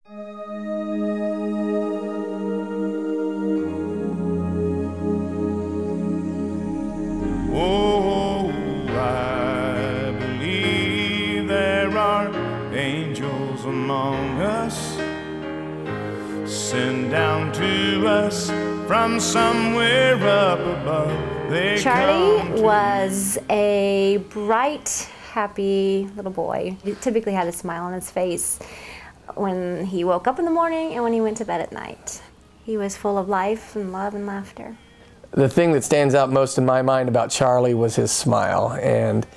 Oh, I believe there are angels among us, sent down to us from somewhere up above. Charlie was a bright, happy little boy. He typically had a smile on his face when he woke up in the morning and when he went to bed at night. He was full of life and love and laughter. The thing that stands out most in my mind about Charlie was his smile, and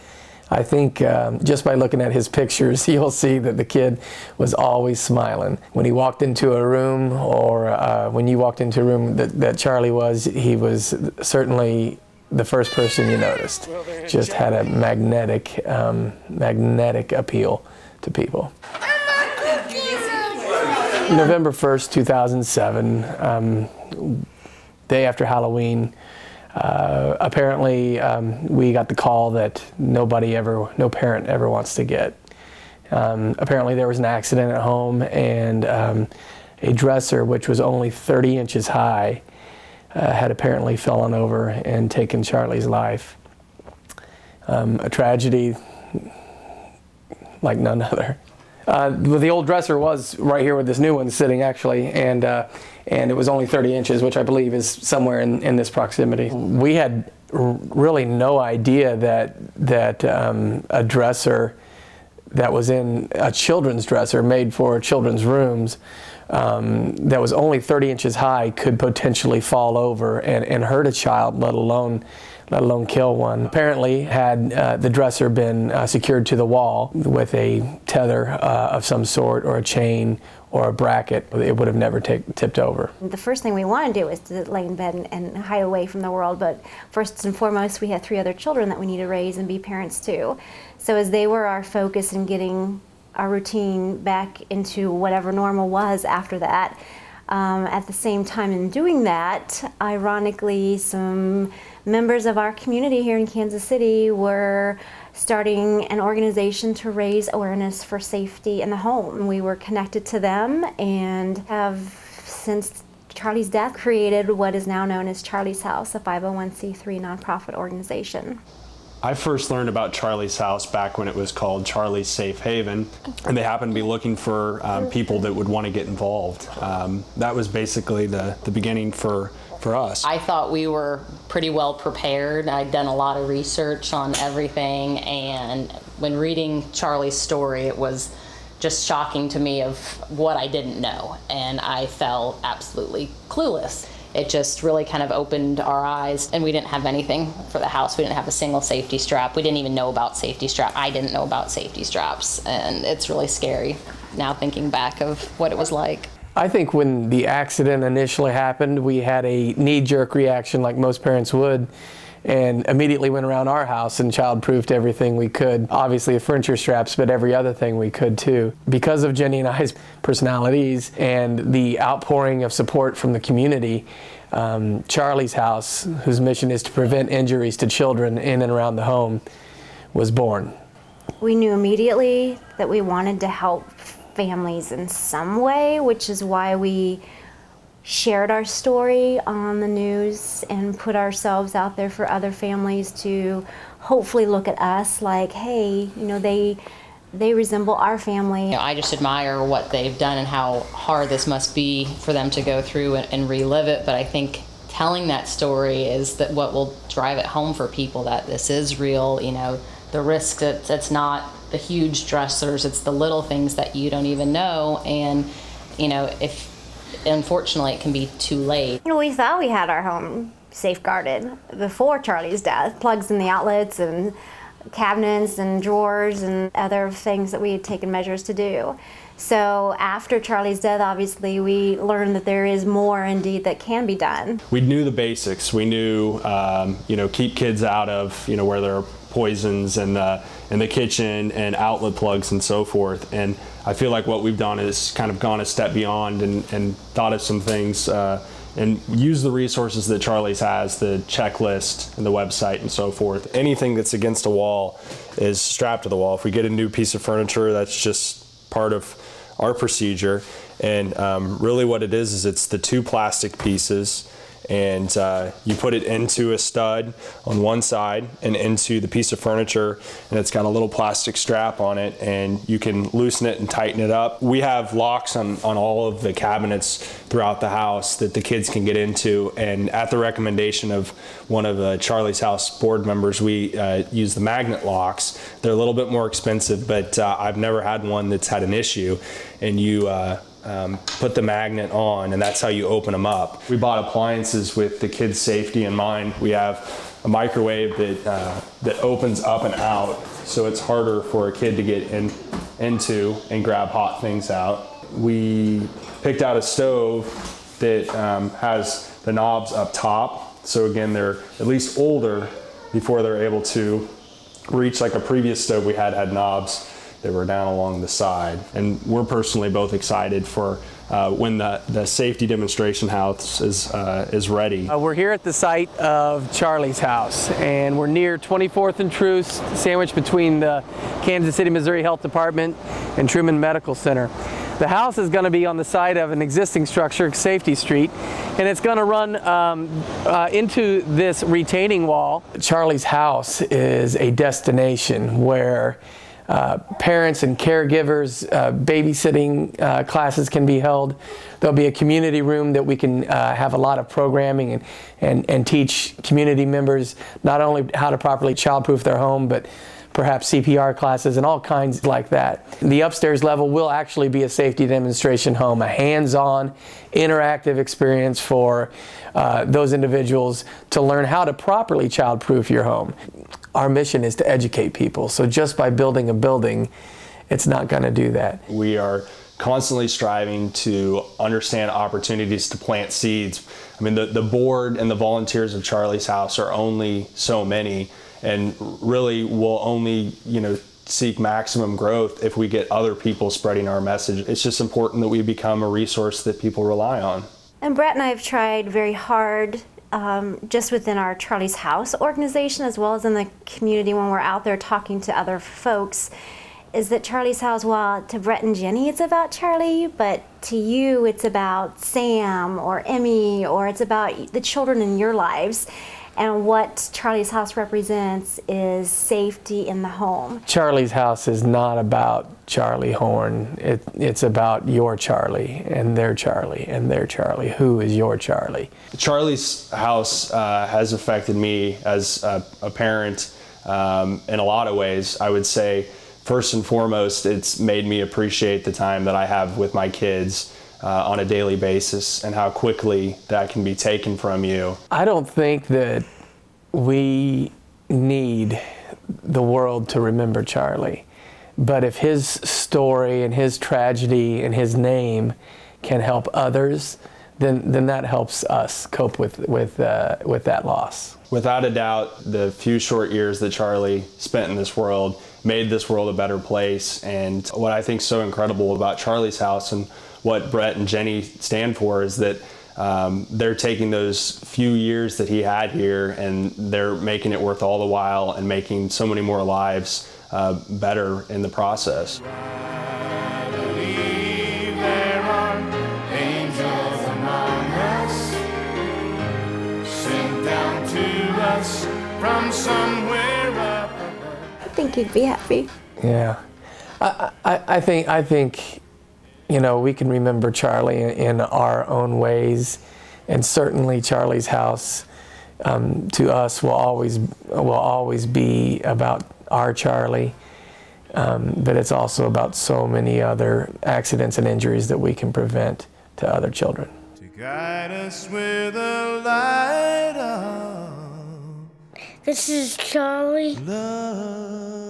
I think just by looking at his pictures, you'll see that the kid was always smiling. When he walked into a room, or when you walked into a room that Charlie was, he was certainly the first person you noticed. Just had a magnetic appeal to people. November 1st, 2007, day after Halloween, apparently we got the call that no parent ever wants to get. Apparently there was an accident at home, and a dresser, which was only 30 inches high, had apparently fallen over and taken Charlie's life. A tragedy like none other. The old dresser was right here with this new one sitting, actually, and it was only 30 inches, which I believe is somewhere in this proximity. We had really no idea that a dresser that was in a children's dresser made for children's rooms that was only 30 inches high could potentially fall over and hurt a child, let alone kill one. Apparently, had the dresser been secured to the wall with a tether of some sort, or a chain, or a bracket, it would have never tipped over. The first thing we want to do is to lay in bed and hide away from the world, but first and foremost, we had 3 other children that we need to raise and be parents to. So as they were our focus in getting our routine back into whatever normal was after that, at the same time in doing that, ironically, some members of our community here in Kansas City were starting an organization to raise awareness for safety in the home. We were connected to them and have, since Charlie's death, created what is now known as Charlie's House, a 501c3 nonprofit organization. I first learned about Charlie's House back when it was called Charlie's Safe Haven, and they happened to be looking for people that would want to get involved. That was basically the beginning for us. I thought we were pretty well prepared. I'd done a lot of research on everything, and when reading Charlie's story, it was just shocking to me of what I didn't know, and I felt absolutely clueless. It just really kind of opened our eyes, and we didn't have anything for the house. We didn't have a single safety strap. We didn't even know about safety strap. I didn't know about safety straps, and it's really scary now thinking back of what it was like. I think when the accident initially happened, we had a knee-jerk reaction like most parents would, and immediately went around our house and child-proofed everything we could. Obviously the furniture straps, but every other thing we could too. Because of Jenny and I's personalities and the outpouring of support from the community, Charlie's House, whose mission is to prevent injuries to children in and around the home, was born. We knew immediately that we wanted to help families in some way, which is why we shared our story on the news and put ourselves out there for other families to hopefully look at us like, hey, you know, they resemble our family. You know, I just admire what they've done and how hard this must be for them to go through and relive it, but I think telling that story is that what will drive it home for people, that this is real. You know, the risk, it's not the huge dressers, it's the little things that you don't even know, and you know, if unfortunately it can be too late. You know, we thought we had our home safeguarded before Charlie's death. Plugs in the outlets and cabinets and drawers and other things that we had taken measures to do. So after Charlie's death, obviously we learned that there is more indeed that can be done. We knew the basics. We knew, you know, keep kids out of, you know, where there are poisons in the kitchen and outlet plugs and so forth. And I feel like what we've done is kind of gone a step beyond and thought of some things and use the resources that Charlie's has, the checklist and the website and so forth. Anything that's against a wall is strapped to the wall. If we get a new piece of furniture, that's just part of our procedure. And really what it is it's the 2 plastic pieces, and you put it into a stud on one side and into the piece of furniture, and it's got a little plastic strap on it, and you can loosen it and tighten it up. We have locks on all of the cabinets throughout the house that the kids can get into, and at the recommendation of one of Charlie's House board members, we use the magnet locks. They're a little bit more expensive, but I've never had one that's had an issue. And you put the magnet on, and that's how you open them up. We bought appliances with the kids' safety in mind. We have a microwave that opens up and out, so it's harder for a kid to get into and grab hot things out. We picked out a stove that has the knobs up top, so again, they're at least older before they're able to reach, like a previous stove we had knobs that were down along the side. And we're personally both excited for when the safety demonstration house is ready. We're here at the site of Charlie's House, and we're near 24th and Truce, sandwiched between the Kansas City, Missouri Health Department and Truman Medical Center. The house is going to be on the side of an existing structure, Safety Street, and it's going to run into this retaining wall. Charlie's House is a destination where parents and caregivers, babysitting classes can be held. There'll be a community room that we can have a lot of programming and teach community members not only how to properly childproof their home, but perhaps CPR classes and all kinds like that. The upstairs level will actually be a safety demonstration home, a hands-on, interactive experience for those individuals to learn how to properly childproof your home. Our mission is to educate people, so just by building a building, it's not going to do that. We are constantly striving to understand opportunities to plant seeds. I mean, the board and the volunteers of Charlie's House are only so many, and really will only, seek maximum growth if we get other people spreading our message. It's just important that we become a resource that people rely on. And Brett and I have tried very hard just within our Charlie's House organization, as well as in the community when we're out there talking to other folks, is that Charlie's House, while to Brett and Jenny it's about Charlie, but to you it's about Sam or Emmy, or it's about the children in your lives. And what Charlie's House represents is safety in the home. Charlie's House is not about Charlie Horn. It's about your Charlie, and their Charlie, and their Charlie. Who is your Charlie? Charlie's House has affected me as a parent in a lot of ways. I would say, first and foremost, it's made me appreciate the time that I have with my kids on a daily basis, and how quickly that can be taken from you. I don't think that we need the world to remember Charlie, but if his story and his tragedy and his name can help others, then that helps us cope with that loss. Without a doubt, the few short years that Charlie spent in this world made this world a better place. And what I think is so incredible about Charlie's House and what Brett and Jenny stand for is that they're taking those few years that he had here, and they're making it worth all the while and making so many more lives better in the process. I believe there are angels among us, sent down to us from somewhere up above. I think you'd be happy. Yeah, I think we can remember Charlie in our own ways, and certainly Charlie's House to us will always be about our Charlie, but it's also about so many other accidents and injuries that we can prevent to other children. To guide us with a light of This is Charlie. love.